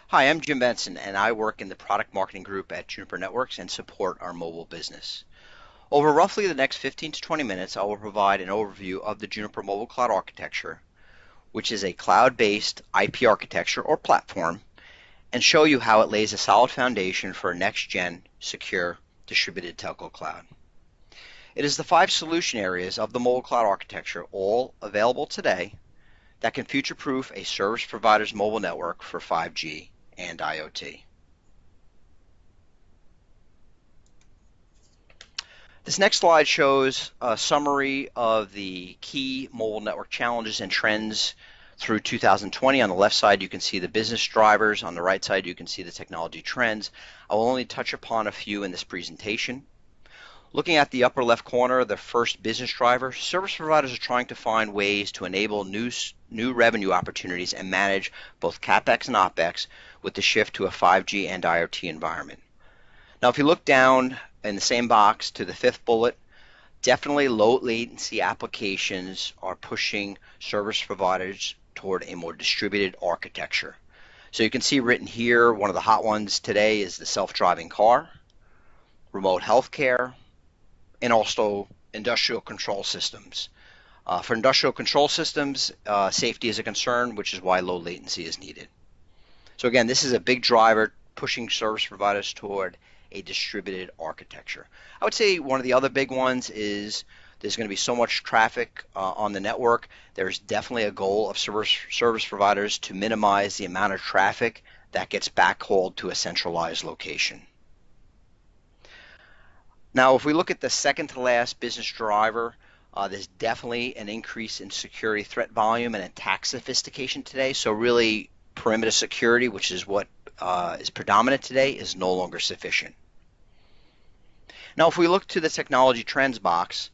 Hi, I'm Jim Benson, and I work in the product marketing group at Juniper Networks and support our mobile business. Over roughly the next 15 to 20 minutes, I will provide an overview of the Juniper Mobile Cloud Architecture, which is a cloud-based IP architecture or platform, and show you how it lays a solid foundation for a next-gen, secure, distributed telco cloud. It is the 5 solution areas of the mobile cloud architecture, all available today, that can future-proof a service provider's mobile network for 5G and IoT. This next slide shows a summary of the key mobile network challenges and trends through 2020. On the left side, you can see the business drivers. On the right side, you can see the technology trends. I will only touch upon a few in this presentation. Looking at the upper left corner, the first business driver, service providers are trying to find ways to enable new revenue opportunities and manage both CapEx and OpEx with the shift to a 5G and IoT environment. Now, if you look down in the same box to the fifth bullet, definitely low latency applications are pushing service providers toward a more distributed architecture. So you can see written here, one of the hot ones today is the self-driving car, remote healthcare, and also industrial control systems. For industrial control systems, safety is a concern, which is why low latency is needed. So again, this is a big driver pushing service providers toward a distributed architecture. I would say one of the other big ones is there's going to be so much traffic on the network. There's definitely a goal of service providers to minimize the amount of traffic that gets backhauled to a centralized location. Now, if we look at the second to last business driver, there's definitely an increase in security threat volume and attack sophistication today. So really, perimeter security, which is what is predominant today, is no longer sufficient. Now, if we look to the technology trends box,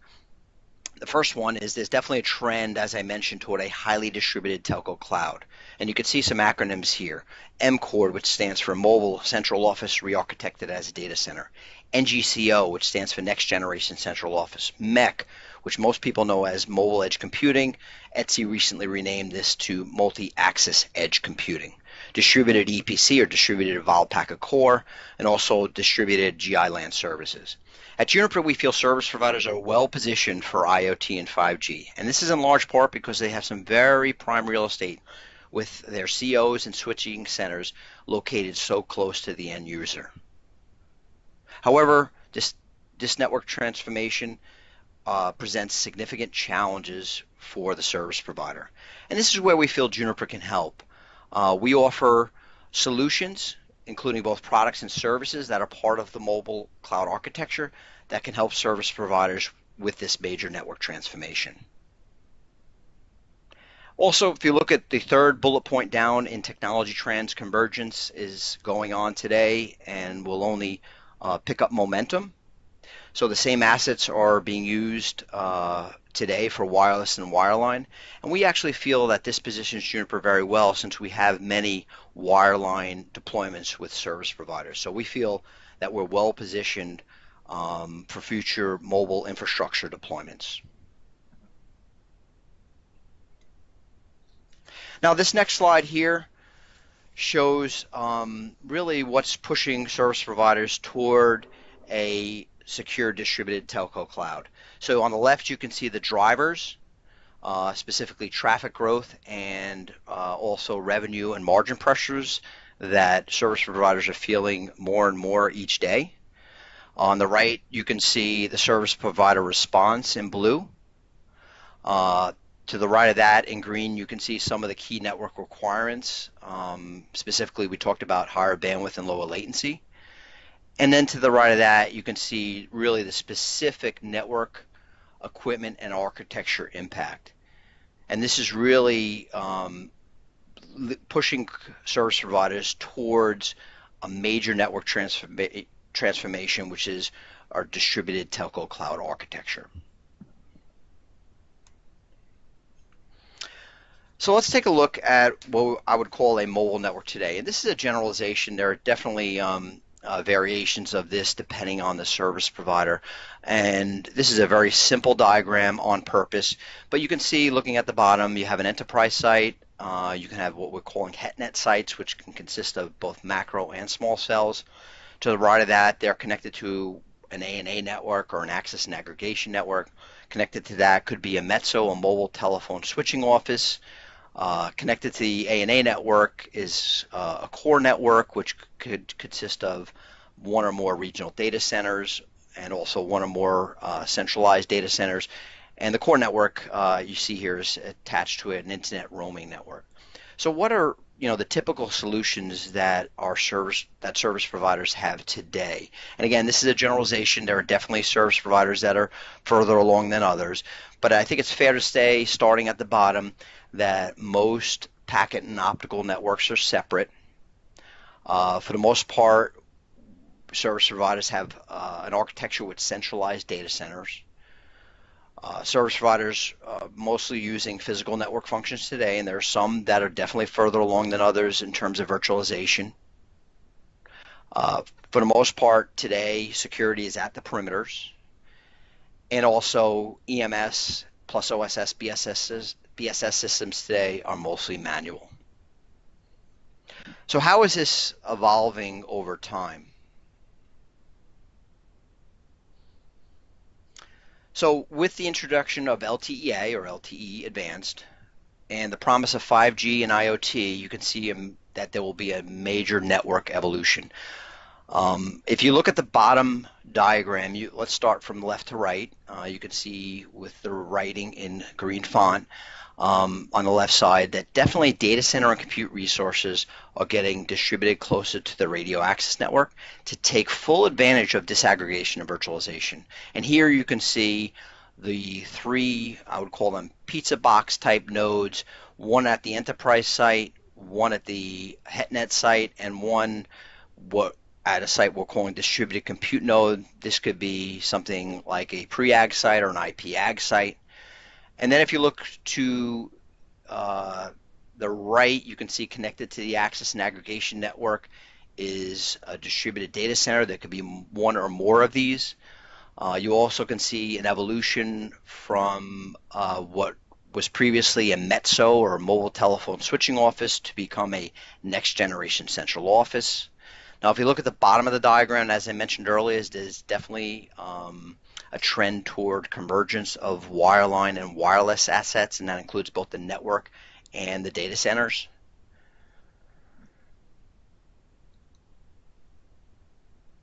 the first one is there's definitely a trend, as I mentioned, toward a highly distributed telco cloud. And you can see some acronyms here. MCORD, which stands for Mobile Central Office Re-architected as a Data Center. NGCO, which stands for Next Generation Central Office. MEC, which most people know as Mobile Edge Computing. Etsy recently renamed this to Multi-Access Edge Computing. Distributed EPC, or Distributed Evolved Packet Core, and also Distributed GI-LAN services. At Juniper, we feel service providers are well positioned for IoT and 5G, and this is in large part because they have some very prime real estate with their COs and switching centers located so close to the end user. However, this network transformation presents significant challenges for the service provider, and this is where we feel Juniper can help. We offer solutions, including both products and services that are part of the mobile cloud architecture that can help service providers with this major network transformation. Also, if you look at the third bullet point down in technology trends, convergence is going on today and will only pick up momentum. So the same assets are being used today for wireless and wireline, and we actually feel that this positions Juniper very well since we have many wireline deployments with service providers. So we feel that we're well positioned for future mobile infrastructure deployments. Now this next slide here shows really what's pushing service providers toward a secure distributed telco cloud. So on the left you can see the drivers, specifically traffic growth and also revenue and margin pressures that service providers are feeling more and more each day. On the right you can see the service provider response in blue. To the right of that in green you can see some of the key network requirements. Specifically we talked about higher bandwidth and lower latency. And then to the right of that, you can see really the specific network equipment and architecture impact. And this is really pushing service providers towards a major network transformation, which is our distributed telco cloud architecture. So let's take a look at what I would call a mobile network today. And this is a generalization. There are definitely variations of this depending on the service provider, and this is a very simple diagram on purpose, but you can see looking at the bottom you have an enterprise site, You can have what we're calling HetNet sites, which can consist of both macro and small cells. To the right of that, they're connected to an A&A network or an access and aggregation network. Connected to that could be a METSO, a mobile telephone switching office. Connected to the A&A network is a core network, which could consist of one or more regional data centers and also one or more centralized data centers. And the core network you see here is attached to an internet roaming network. So what are the typical solutions that service providers have today? And again, this is a generalization. There are definitely service providers that are further along than others, but I think it's fair to say, starting at the bottom, that most packet and optical networks are separate. For the most part, service providers have an architecture with centralized data centers. Service providers mostly using physical network functions today, and there are some that are definitely further along than others in terms of virtualization. For the most part today, security is at the perimeters, and also EMS plus OSS, BSS systems today are mostly manual. So how is this evolving over time? So with the introduction of LTE-A or LTE Advanced and the promise of 5G and IoT, you can see that there will be a major network evolution. If you look at the bottom diagram, let's start from left to right. You can see with the writing in green font on the left side that definitely data center and compute resources are getting distributed closer to the radio access network to take full advantage of disaggregation and virtualization. And here you can see the three, I would call them pizza box type nodes, one at the enterprise site, one at the HetNet site, and one at a site we're calling distributed compute node. This could be something like a pre-ag site or an IP-ag site. And then if you look to the right, you can see connected to the access and aggregation network is a distributed data center. There could be one or more of these. You also can see an evolution from what was previously a METSO or a mobile telephone switching office to become a next generation central office. Now, if you look at the bottom of the diagram, as I mentioned earlier, there's definitely a trend toward convergence of wireline and wireless assets, and that includes both the network and the data centers.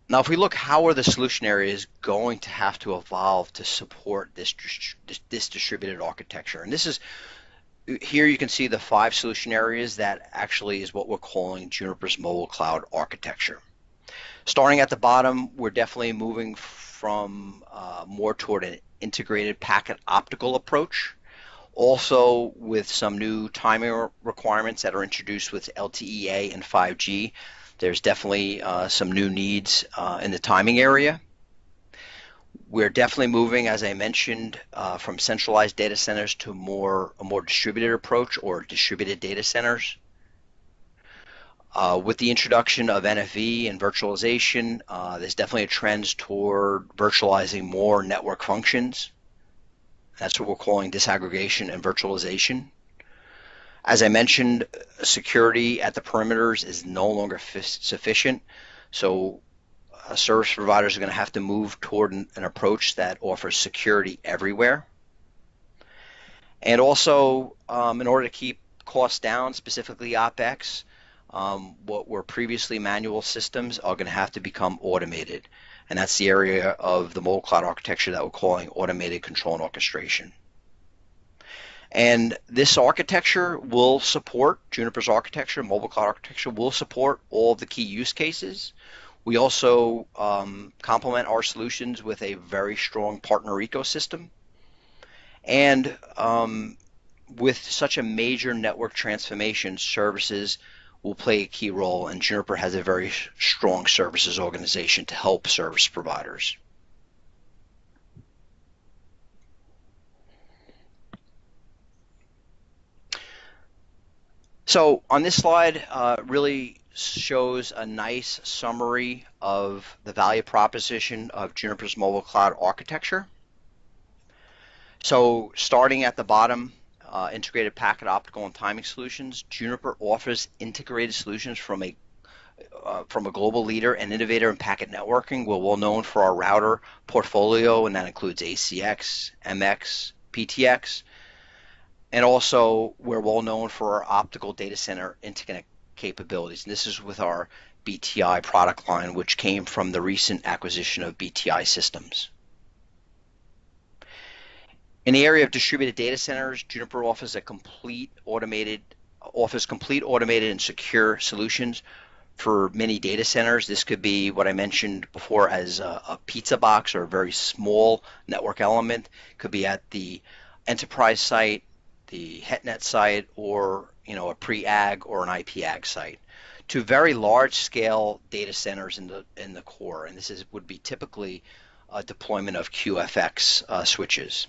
Now, if we look, how are the solution areas going to have to evolve to support this distributed architecture? And this is, here you can see the 5 solution areas that actually is what we're calling Juniper's mobile cloud architecture. Starting at the bottom, we're definitely moving from more toward an integrated packet optical approach, also with some new timing requirements that are introduced with LTE-A and 5G. There's definitely some new needs in the timing area. We're definitely moving, as I mentioned, from centralized data centers to a more distributed approach or distributed data centers. With the introduction of NFV and virtualization, there's definitely a trend toward virtualizing more network functions. That's what we're calling disaggregation and virtualization. As I mentioned, security at the perimeters is no longer sufficient, so service providers are going to have to move toward an approach that offers security everywhere. And also, in order to keep costs down, specifically OpEx, what were previously manual systems are going to have to become automated. And that's the area of the mobile cloud architecture that we're calling automated control and orchestration. And this architecture will support, Juniper's architecture, mobile cloud architecture, will support all of the key use cases. We also complement our solutions with a very strong partner ecosystem. And with such a major network transformation, services will play a key role, and Juniper has a very strong services organization to help service providers. So on this slide really shows a nice summary of the value proposition of Juniper's mobile cloud architecture. So starting at the bottom, integrated packet optical and timing solutions. Juniper offers integrated solutions from a global leader and innovator in packet networking. We're well known for our router portfolio, and that includes ACX, MX, PTX, and also we're well known for our optical data center interconnect capabilities. And this is with our BTI product line, which came from the recent acquisition of BTI Systems. In the area of distributed data centers, Juniper offers complete automated and secure solutions for many data centers. This could be what I mentioned before as a pizza box or a very small network element. It could be at the enterprise site, the HetNet site, or a pre-ag or an IP-ag site, to very large-scale data centers in the core. And this would be typically a deployment of QFX switches.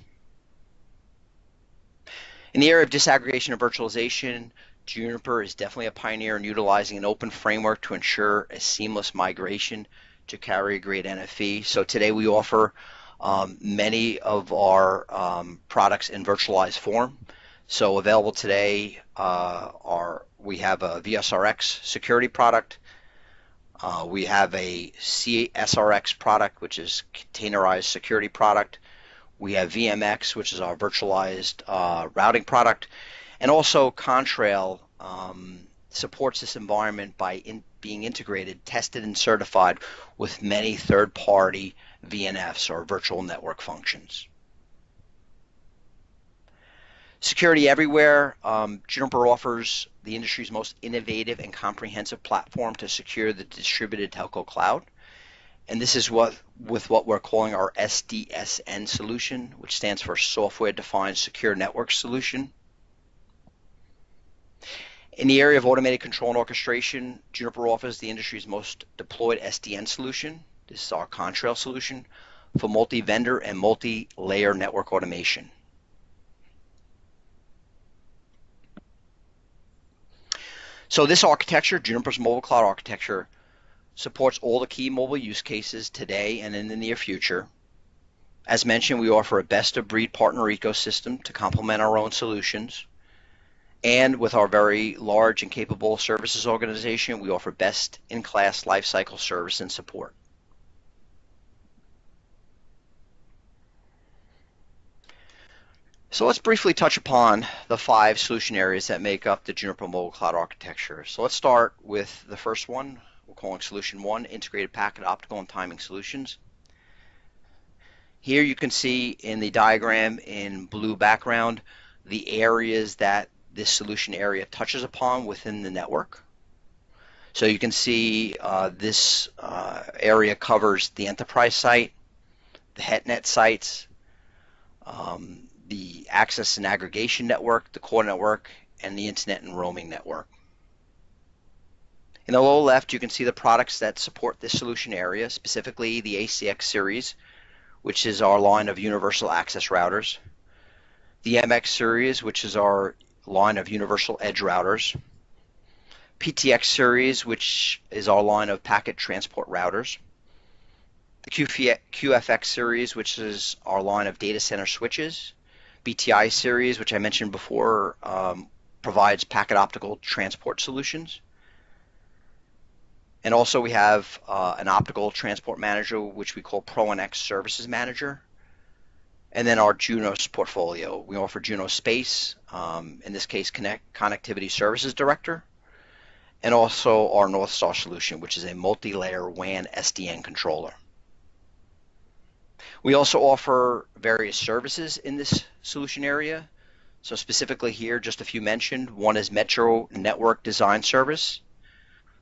In the area of disaggregation and virtualization, Juniper is definitely a pioneer in utilizing an open framework to ensure a seamless migration to carrier-grade NFV. So today we offer many of our products in virtualized form. So available today we have a VSRX security product. We have a CSRX product, which is containerized security product. We have VMX, which is our virtualized routing product. And also Contrail supports this environment by being integrated, tested, and certified with many third-party VNFs or virtual network functions. Security everywhere. Juniper offers the industry's most innovative and comprehensive platform to secure the distributed telco cloud. And this is with what we're calling our SDSN solution, which stands for Software Defined Secure Network Solution. In the area of automated control and orchestration, Juniper offers the industry's most deployed SDN solution. This is our Contrail solution for multi-vendor and multi-layer network automation. So this architecture, Juniper's mobile cloud architecture, supports all the key mobile use cases today and in the near future. As mentioned, we offer a best-of-breed partner ecosystem to complement our own solutions. And with our very large and capable services organization, we offer best-in-class lifecycle service and support. So let's briefly touch upon the 5 solution areas that make up the Juniper Mobile Cloud Architecture. So let's start with the first one. We're calling Solution 1, Integrated Packet Optical and Timing Solutions. Here you can see in the diagram in blue background the areas that this solution area touches upon within the network. So you can see this area covers the enterprise site, the HetNet sites, the access and aggregation network, the core network, and the internet and roaming network. In the lower left, you can see the products that support this solution area, specifically the ACX series, which is our line of universal access routers, the MX series, which is our line of universal edge routers, PTX series, which is our line of packet transport routers, the QFX series, which is our line of data center switches, BTI series, which I mentioned before, provides packet optical transport solutions. And also we have an optical transport manager, which we call ProNX Services Manager. And then our Junos portfolio. We offer Junos Space, in this case Connectivity Services Director, and also our Northstar solution, which is a multi-layer WAN SDN controller. We also offer various services in this solution area. So specifically here, just a few mentioned. One is Metro Network Design Service.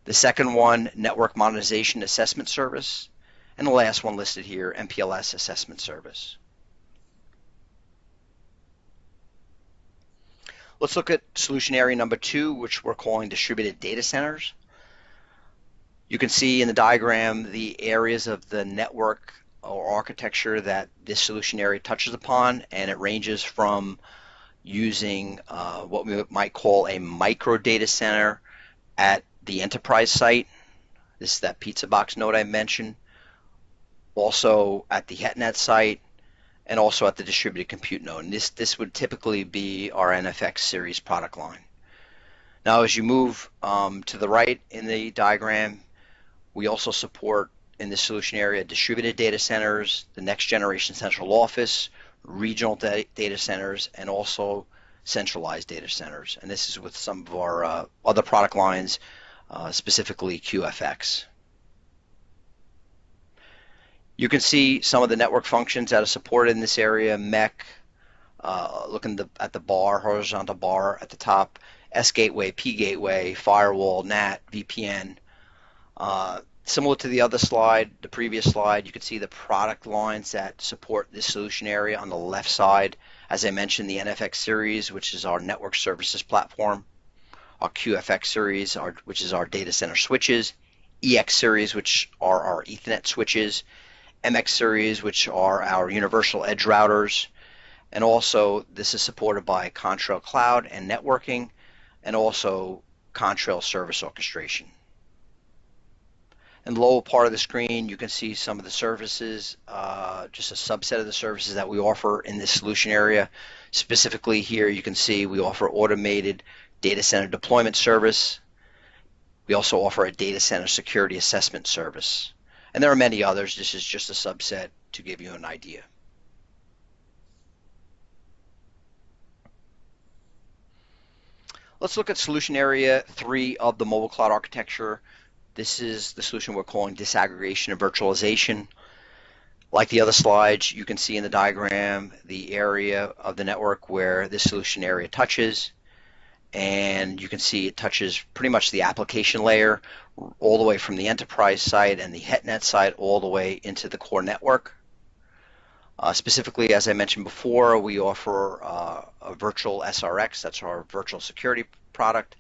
The second one, Network Modernization Assessment Service. And the last one listed here, MPLS Assessment Service. Let's look at solution area number 2, which we're calling distributed data centers. You can see in the diagram the areas of the network or architecture that this solution area touches upon, and it ranges from using what we might call a micro data center at the enterprise site. This is that pizza box node I mentioned. Also at the HetNet site, and also at the distributed compute node. And this would typically be our NFX series product line. Now, as you move to the right in the diagram, we also support in this solution area distributed data centers, the next generation central office, regional data centers, and also centralized data centers. And this is with some of our other product lines, specifically QFX. You can see some of the network functions that are supported in this area: MEC, looking at the bar, horizontal bar at the top, S gateway, P gateway, firewall, NAT, VPN. Similar to the other slide, the previous slide, you can see the product lines that support this solution area on the left side. As I mentioned, the NFX series, which is our network services platform, our QFX series, which is our data center switches, EX series, which are our Ethernet switches, MX series, which are our universal edge routers, and also this is supported by Contrail Cloud and networking, and also Contrail service orchestration. In the lower part of the screen, you can see some of the services, just a subset of the services that we offer in this solution area. Specifically here, you can see we offer automated data center deployment service. We also offer a data center security assessment service. And there are many others. This is just a subset to give you an idea. Let's look at solution area 3 of the mobile cloud architecture. This is the solution we're calling disaggregation and virtualization. Like the other slides, you can see in the diagram the area of the network where this solution area touches. And you can see it touches pretty much the application layer all the way from the enterprise side and the HetNet side all the way into the core network. Specifically, as I mentioned before, we offer a virtual SRX, that's our virtual security product,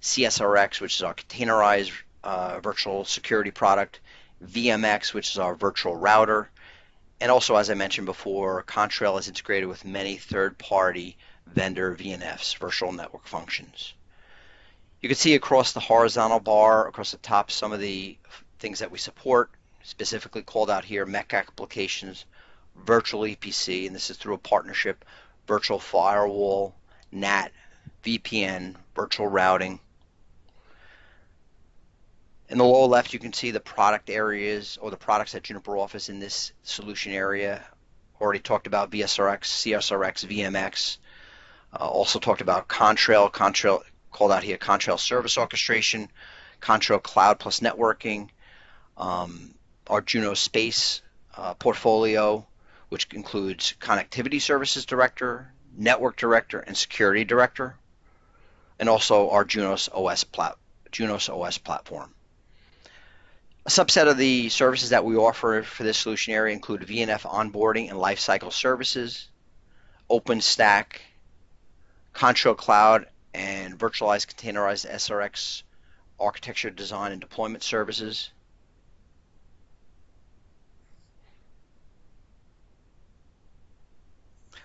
CSRX, which is our containerized virtual security product, VMX, which is our virtual router, and also, as I mentioned before, Contrail is integrated with many third-party vendor VNFs, virtual network functions. You can see across the horizontal bar, across the top, some of the things that we support, specifically called out here: MEC applications, virtual EPC, and this is through a partnership, virtual firewall, NAT, VPN, virtual routing. In the lower left, you can see the product areas or the products that Juniper offers in this solution area. Already talked about VSRX, CSRX, VMX. Also talked about Contrail called out here, Contrail service orchestration, Contrail cloud plus networking, our Juno Space portfolio, which includes connectivity services director, network director, and security director, and also our Junos OS platform. A subset of the services that we offer for this solution area include VNF onboarding and lifecycle services, OpenStack, Contrail Cloud, and virtualized containerized SRX architecture design and deployment services.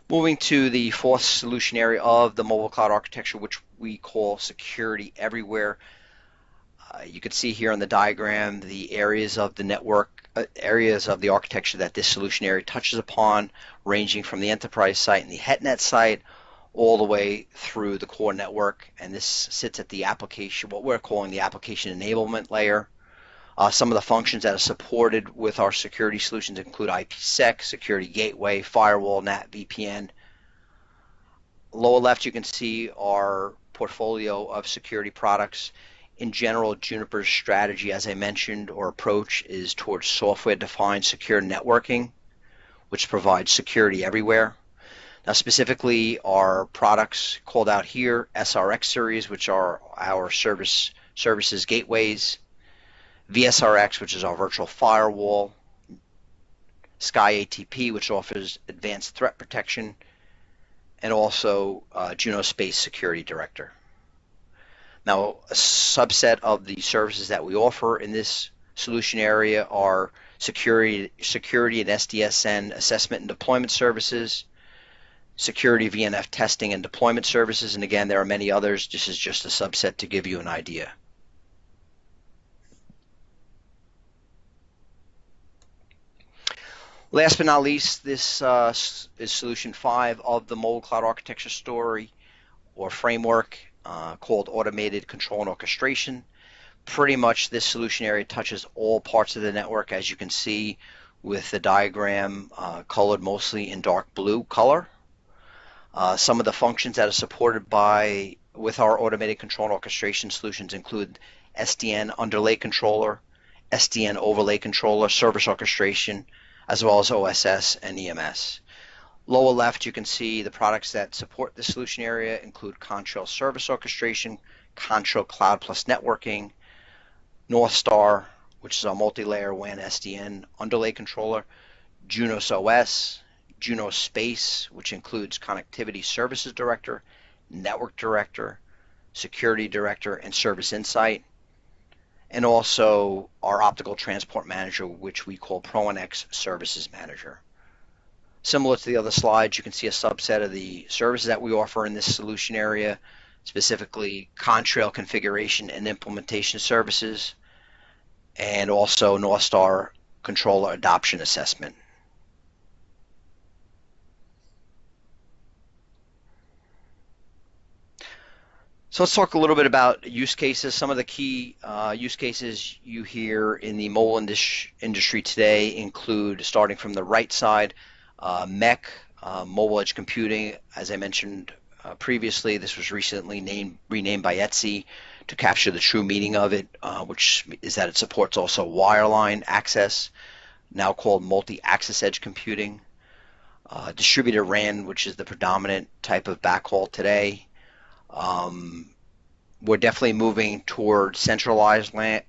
Moving to the fourth solution area of the mobile cloud architecture, which we call security everywhere. You can see here on the diagram the areas of the network, areas of the architecture that this solution area touches upon, ranging from the enterprise site and the HetNet site all the way through the core network. And this sits at the application, what we're calling the application enablement layer. Some of the functions that are supported with our security solutions include IPsec, security gateway, firewall, NAT, VPN. Lower left, you can see our portfolio of security products. In general, Juniper's strategy, as I mentioned, or approach is towards software-defined secure networking, which provides security everywhere. Now, specifically, our products called out here, SRX series, which are our services gateways, VSRX, which is our virtual firewall, Sky ATP, which offers advanced threat protection, and also Juno Space Security Director. Now, a subset of the services that we offer in this solution area are security and SDSN assessment and deployment services, security VNF testing and deployment services, and again, there are many others. This is just a subset to give you an idea. Last but not least, this is solution 5 of the mobile cloud architecture story or framework called automated control and orchestration. Pretty much this solution area touches all parts of the network, as you can see with the diagram colored mostly in dark blue color. Some of the functions that are supported by with our automated control and orchestration solutions include SDN underlay controller, SDN overlay controller, service orchestration, as well as OSS and EMS. Lower left, you can see the products that support the solution area include Contrail service orchestration, Contrail cloud plus networking, Northstar, which is our multi-layer WAN SDN underlay controller, Junos OS, Junos Space, which includes Connectivity Services Director, Network Director, Security Director, and Service Insight, and also our Optical Transport Manager, which we call ProNX Services Manager. Similar to the other slides, you can see a subset of the services that we offer in this solution area, specifically Contrail configuration and implementation services, and also Northstar controller adoption assessment. So let's talk a little bit about use cases. Some of the key use cases you hear in the mobile industry today include, starting from the right side, MEC, mobile edge computing. As I mentioned previously, this was recently renamed by Etsy to capture the true meaning of it, which is that it supports also wireline access, now called multi-access edge computing. Distributed RAN, which is the predominant type of backhaul today. We're definitely moving toward centralized RAN,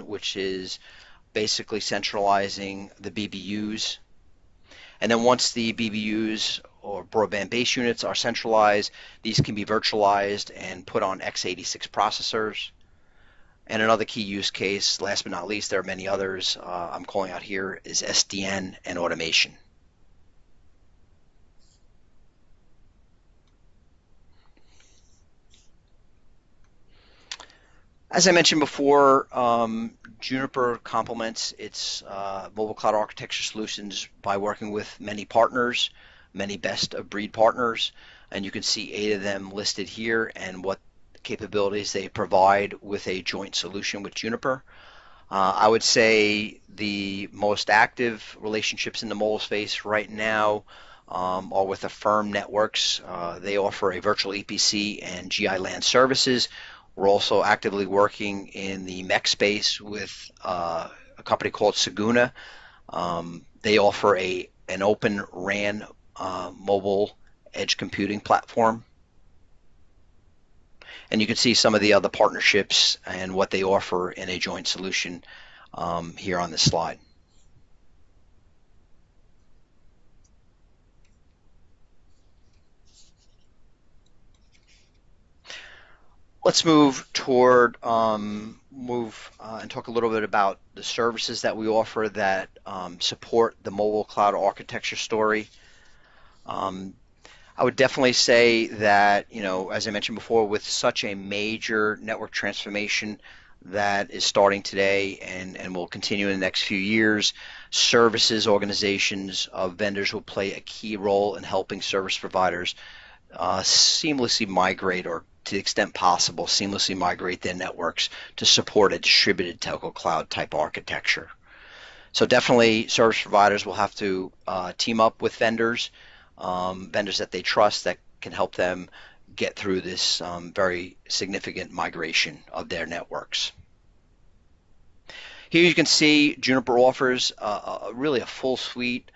which is basically centralizing the BBUs. And then once the BBUs or broadband base units are centralized, these can be virtualized and put on x86 processors. And another key use case, last but not least, there are many others I'm calling out here, is SDN and automation. As I mentioned before, Juniper complements its mobile cloud architecture solutions by working with many partners, many best-of-breed partners, and you can see 8 of them listed here and what capabilities they provide with a joint solution with Juniper. I would say the most active relationships in the mobile space right now are with Affirm Networks. They offer a virtual EPC and GI LAN services. We're also actively working in the MEC space with a company called Saguna. They offer an open RAN mobile edge computing platform. And you can see some of the other partnerships and what they offer in a joint solution here on this slide. Let's move and talk a little bit about the services that we offer that support the mobile cloud architecture story. I would definitely say that, as I mentioned before, with such a major network transformation that is starting today and will continue in the next few years, services organizations of vendors will play a key role in helping service providers seamlessly migrate, or to the extent possible, seamlessly migrate their networks to support a distributed telco cloud type architecture. So definitely service providers will have to team up with vendors that they trust that can help them get through this very significant migration of their networks. Here you can see Juniper offers really a full suite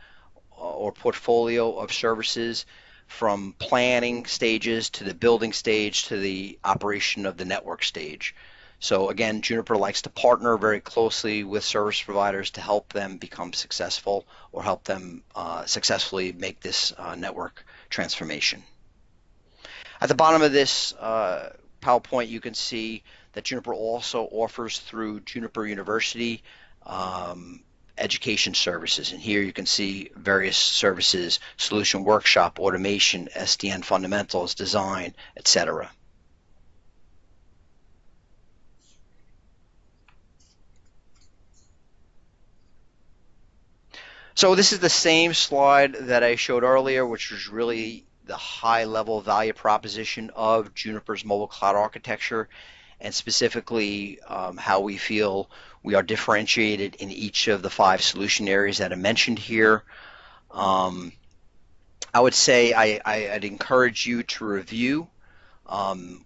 or portfolio of services, from planning stages to the building stage to the operation of the network stage. So again, Juniper likes to partner very closely with service providers to help them become successful or help them successfully make this network transformation. At the bottom of this PowerPoint, you can see that Juniper also offers through Juniper University education services, and here you can see various services: solution workshop, automation, SDN fundamentals, design, etc. So this is the same slide that I showed earlier, which was really the high level value proposition of Juniper's mobile cloud architecture, and specifically how we feel we are differentiated in each of the 5 solution areas that I mentioned here. Um, I would say I'd encourage you to review.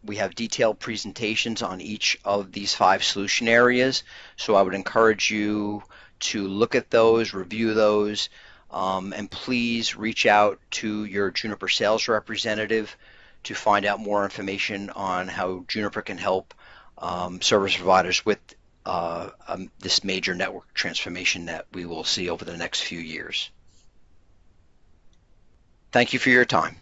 We have detailed presentations on each of these 5 solution areas, so I would encourage you to look at those, review those, and please reach out to your Juniper sales representative to find out more information on how Juniper can help service providers with this major network transformation that we will see over the next few years. Thank you for your time.